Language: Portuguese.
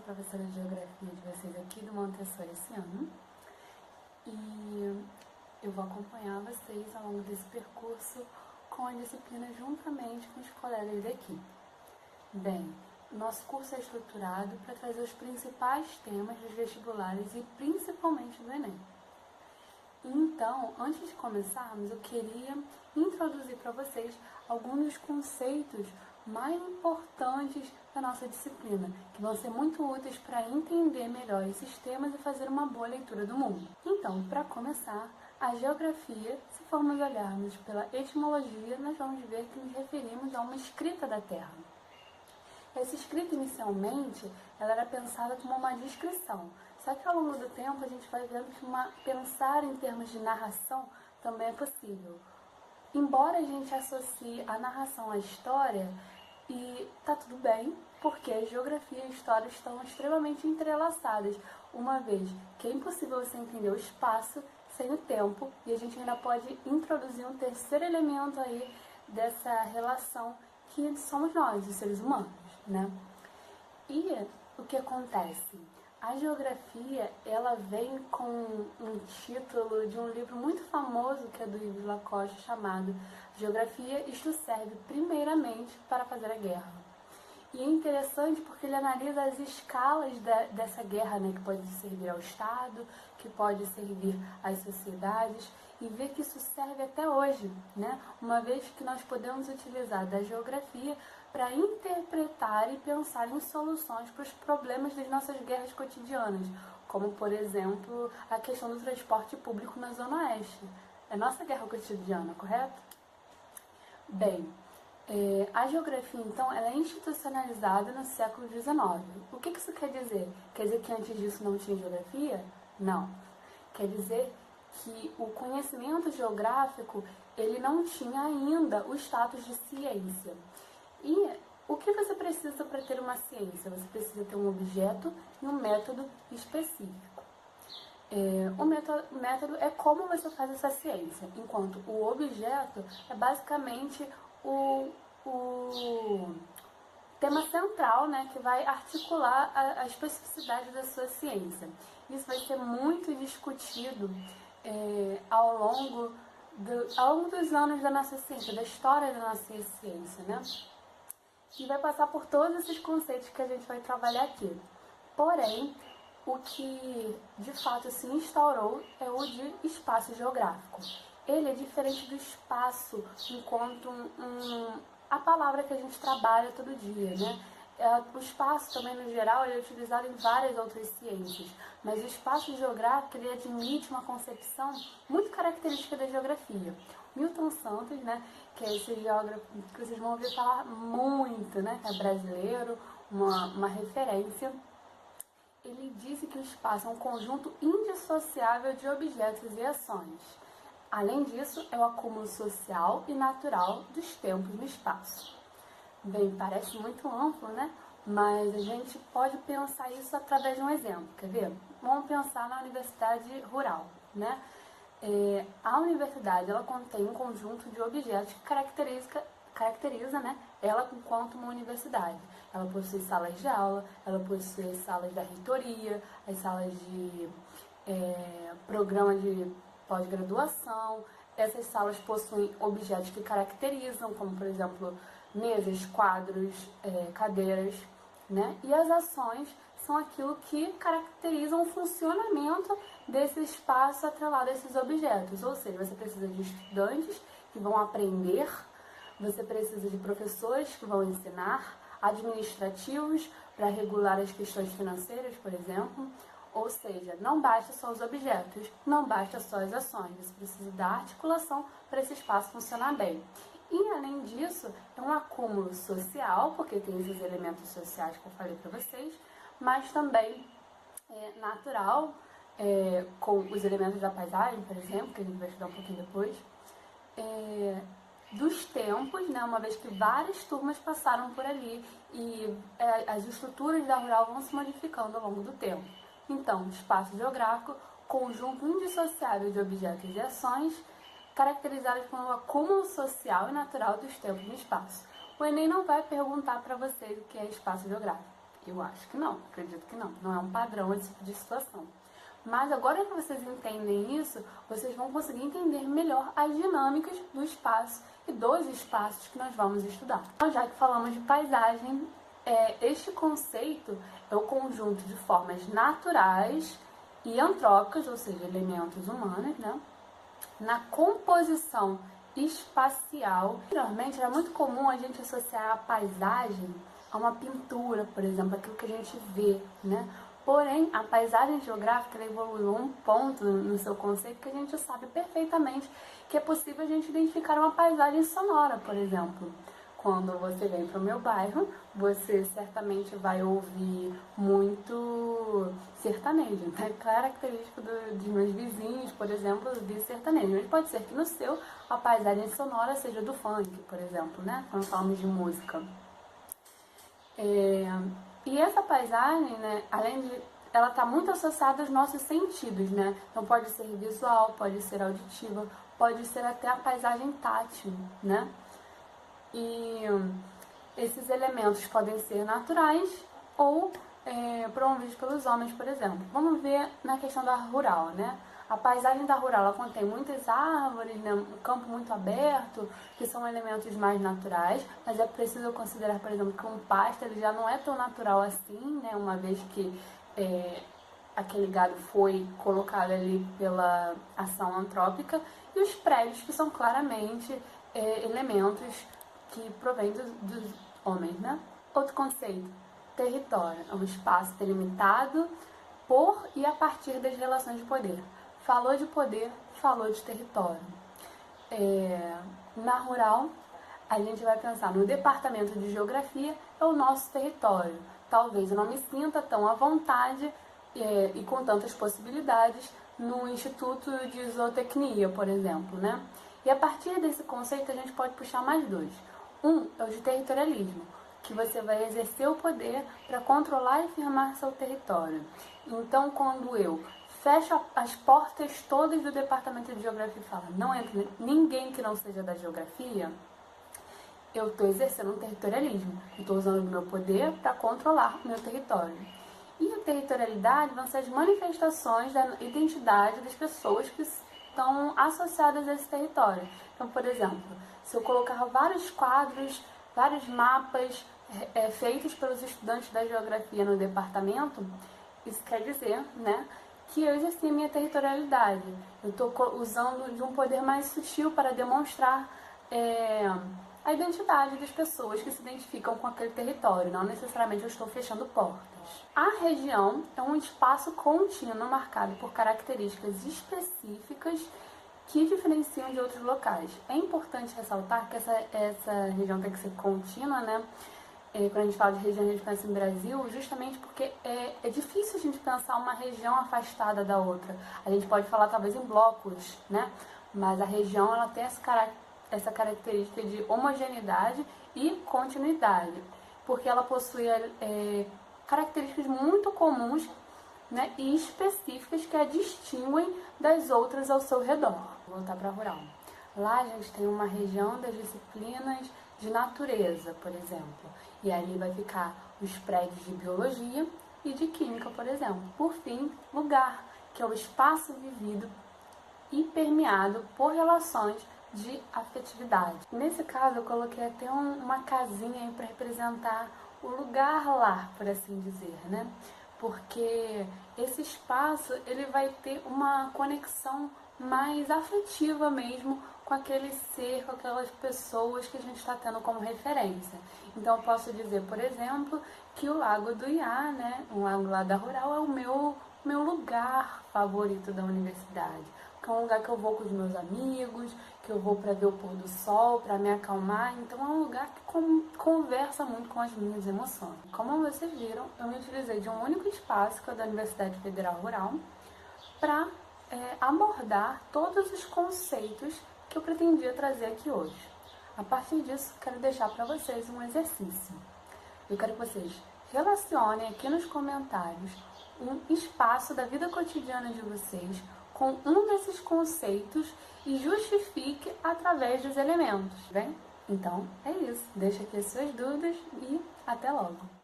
a professora de Geografia de vocês aqui do Montessori esse ano e eu vou acompanhar vocês ao longo desse percurso com a disciplina juntamente com os colegas da equipe. Bem, nosso curso é estruturado para trazer os principais temas dos vestibulares e principalmente do Enem. Então, antes de começarmos, eu queria introduzir para vocês alguns dos conceitos mais importantes da nossa disciplina, que vão ser muito úteis para entender melhor esses temas e fazer uma boa leitura do mundo. Então, para começar, a geografia, se formos olharmos pela etimologia, nós vamos ver que nos referimos a uma escrita da Terra. Essa escrita, inicialmente, ela era pensada como uma descrição, só que ao longo do tempo a gente vai vendo que pensar em termos de narração também é possível. Embora a gente associe a narração à história, e tá tudo bem, porque a geografia e a história estão extremamente entrelaçadas, uma vez que é impossível você entender o espaço sem o tempo, e a gente ainda pode introduzir um terceiro elemento aí dessa relação que somos nós, os seres humanos, né? E o que acontece? A geografia, ela vem com um título de um livro muito famoso que é do Yves Lacoste, chamado Geografia, isto serve primeiramente para fazer a guerra. E é interessante porque ele analisa as escalas dessa guerra, né, que pode servir ao Estado, que pode servir às sociedades, e vê que isso serve até hoje, né? Uma vez que nós podemos utilizar da geografia para interpretar e pensar em soluções para os problemas das nossas guerras cotidianas, como, por exemplo, a questão do transporte público na Zona Oeste. É nossa guerra cotidiana, correto? Bem, a geografia, então, ela é institucionalizada no século XIX. O que isso quer dizer? Quer dizer que antes disso não tinha geografia? Não. Quer dizer que o conhecimento geográfico, ele não tinha ainda o status de ciência. E o que você precisa para ter uma ciência? Você precisa ter um objeto e um método específico. O método é como você faz essa ciência, enquanto o objeto é basicamente o tema central, né, que vai articular a especificidade da sua ciência. Isso vai ser muito discutido ao longo dos anos da nossa ciência, da história da nossa ciência, né? E vai passar por todos esses conceitos que a gente vai trabalhar aqui. Porém, o que de fato se instaurou é o de espaço geográfico. Ele é diferente do espaço enquanto a palavra que a gente trabalha todo dia, né? O espaço também, no geral, ele é utilizado em várias outras ciências, mas o espaço geográfico, ele admite uma concepção muito característica da geografia. Milton Santos, né, que é esse geógrafo que vocês vão ouvir falar muito, né, que é brasileiro, uma referência, ele disse que o espaço é um conjunto indissociável de objetos e ações. Além disso, é o acúmulo social e natural dos tempos no espaço. Bem, parece muito amplo, né? Mas a gente pode pensar isso através de um exemplo, quer ver? Vamos pensar na universidade rural, né? A universidade, ela contém um conjunto de objetos que caracteriza, né, ela enquanto uma universidade. Ela possui salas de aula, ela possui as salas da reitoria, as salas de programa de pós-graduação. Essas salas possuem objetos que caracterizam, como, por exemplo, mesas, quadros, cadeiras, né? E as ações são aquilo que caracterizam o funcionamento desse espaço atrelado a esses objetos. Ou seja, você precisa de estudantes que vão aprender, você precisa de professores que vão ensinar, administrativos para regular as questões financeiras, por exemplo. Ou seja, não basta só os objetos, não basta só as ações, você precisa da articulação para esse espaço funcionar bem. E, além disso, é um acúmulo social, porque tem esses elementos sociais que eu falei para vocês, mas também natural, com os elementos da paisagem, por exemplo, que a gente vai estudar um pouquinho depois, dos tempos, né, uma vez que várias turmas passaram por ali e as estruturas da rural vão se modificando ao longo do tempo. Então, espaço geográfico, conjunto indissociável de objetos e ações, caracterizados por um acúmulo social e natural dos tempos no espaço. O Enem não vai perguntar para vocês o que é espaço geográfico. Eu acho que não, acredito que não. Não é um padrão esse tipo de situação. Mas agora que vocês entendem isso, vocês vão conseguir entender melhor as dinâmicas do espaço e dos espaços que nós vamos estudar. Então, já que falamos de paisagem, este conceito é o conjunto de formas naturais e antrópicas, ou seja, elementos humanos, né, na composição espacial. Anteriormente era muito comum a gente associar a paisagem a uma pintura, por exemplo, aquilo que a gente vê, né? Porém, a paisagem geográfica evoluiu um ponto no seu conceito que a gente sabe perfeitamente que é possível a gente identificar uma paisagem sonora, por exemplo. Quando você vem para o meu bairro, você certamente vai ouvir muito sertanejo. É característico dos meus vizinhos, por exemplo, de sertanejo. Mas pode ser que no seu a paisagem sonora seja do funk, por exemplo, né? Quando falamos de música. E essa paisagem, né, além de ela está muito associada aos nossos sentidos, né? Então pode ser visual, pode ser auditiva, pode ser até a paisagem tátil, né? E esses elementos podem ser naturais ou promovidos pelos homens, por exemplo. Vamos ver na questão da rural, né? A paisagem da rural ela contém muitas árvores, né? Um campo muito aberto, que são elementos mais naturais, mas é preciso considerar, por exemplo, que um pasto ele já não é tão natural assim, né? Uma vez que aquele gado foi colocado ali pela ação antrópica, e os prédios que são claramente elementos que provém dos homens, né? Outro conceito, território, é um espaço delimitado por e a partir das relações de poder. Falou de poder, falou de território. Na rural, a gente vai pensar no departamento de geografia, é o nosso território. Talvez eu não me sinta tão à vontade e com tantas possibilidades no Instituto de Zootecnia, por exemplo, né? E a partir desse conceito a gente pode puxar mais dois. Um é o de territorialismo, que você vai exercer o poder para controlar e firmar seu território. Então, quando eu fecho as portas todas do departamento de geografia e falo, não entra ninguém que não seja da geografia, eu estou exercendo um territorialismo. Eu estou usando o meu poder para controlar o meu território. E a territorialidade vão ser as manifestações da identidade das pessoas que estão associadas a esse território. Então, por exemplo, se eu colocar vários quadros, vários mapas feitos pelos estudantes da geografia no departamento, isso quer dizer, né, que eu exerci a minha territorialidade. Eu estou usando de um poder mais sutil para demonstrar a identidade das pessoas que se identificam com aquele território. Não necessariamente eu estou fechando portas. A região é um espaço contínuo marcado por características específicas que diferenciam de outros locais. É importante ressaltar que essa região tem que ser contínua, né? Quando a gente fala de região, a gente pensa em Brasil, justamente porque é difícil a gente pensar uma região afastada da outra. A gente pode falar talvez em blocos, né? Mas a região ela tem essa característica de homogeneidade e continuidade, porque ela possui características muito comuns, né, e específicas que a distinguem das outras ao seu redor. Vou voltar para a rural. Lá a gente tem uma região das disciplinas de natureza, por exemplo, e ali vai ficar os prédios de biologia e de química, por exemplo. Por fim, lugar, que é o espaço vivido e permeado por relações de afetividade. Nesse caso, eu coloquei até uma casinha aí para representar o lugar lá, por assim dizer, né? Porque esse espaço ele vai ter uma conexão mais afetiva mesmo com aquele ser, com aquelas pessoas que a gente está tendo como referência. Então eu posso dizer, por exemplo, que o Lago do Iá, né, o Lago lá da Rural, é o meu lugar favorito da universidade. Que é um lugar que eu vou com os meus amigos, que eu vou para ver o pôr do sol, para me acalmar. Então é um lugar que conversa muito com as minhas emoções. Como vocês viram, eu me utilizei de um único espaço, que é o da Universidade Federal Rural, para abordar todos os conceitos que eu pretendia trazer aqui hoje. A partir disso, quero deixar para vocês um exercício. Eu quero que vocês relacionem aqui nos comentários um espaço da vida cotidiana de vocês com um desses conceitos e justifique através dos elementos, bem? Então, é isso. Deixa aqui as suas dúvidas e até logo!